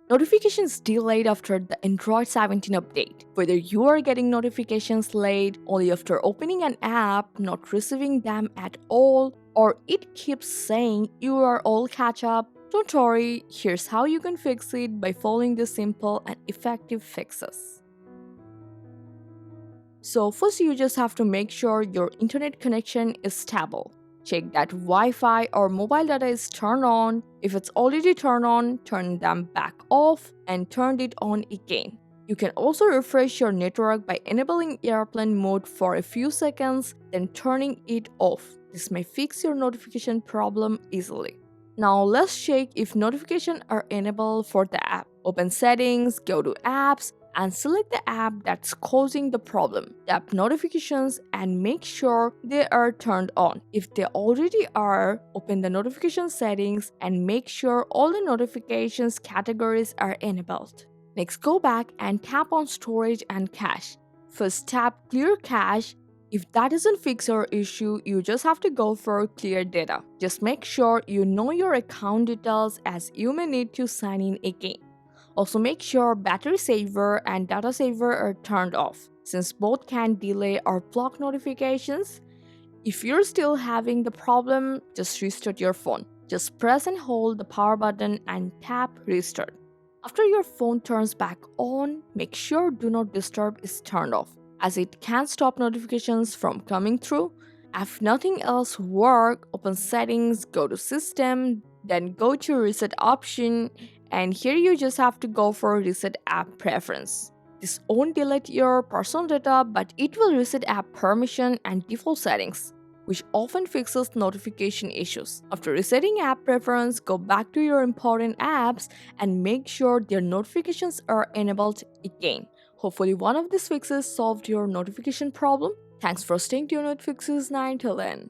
Notifications delayed after the Android 17 update. Whether you are getting notifications late only after opening an app, not receiving them at all, or it keeps saying you are all catch up, don't worry, here's how you can fix it by following the simple and effective fixes. So first you just have to make sure your internet connection is stable. Check that Wi-Fi or mobile data is turned on. If it's already turned on, turn them back off and turn it on again. You can also refresh your network by enabling airplane mode for a few seconds, then turning it off. This may fix your notification problem easily. Now let's check if notifications are enabled for the app. Open settings, go to apps, and select the app that's causing the problem. Tap notifications and make sure they are turned on. If they already are, open the notification settings and make sure all the notifications categories are enabled. Next, go back and tap on storage and cache. First tap clear cache. If that doesn't fix your issue, you just have to go for clear data. Just make sure you know your account details as you may need to sign in again. Also make sure battery saver and data saver are turned off, since both can delay or block notifications. If you're still having the problem, just restart your phone. Just press and hold the power button and tap restart. After your phone turns back on, make sure do not disturb is turned off, as it can stop notifications from coming through. If nothing else works, open settings, go to system, then go to reset option, and here you just have to go for reset app preference. This won't delete your personal data, but it will reset app permission and default settings, which often fixes notification issues. After resetting app preference, go back to your important apps and make sure their notifications are enabled again. Hopefully one of these fixes solved your notification problem. Thanks for staying tuned with Fixes 9 till then.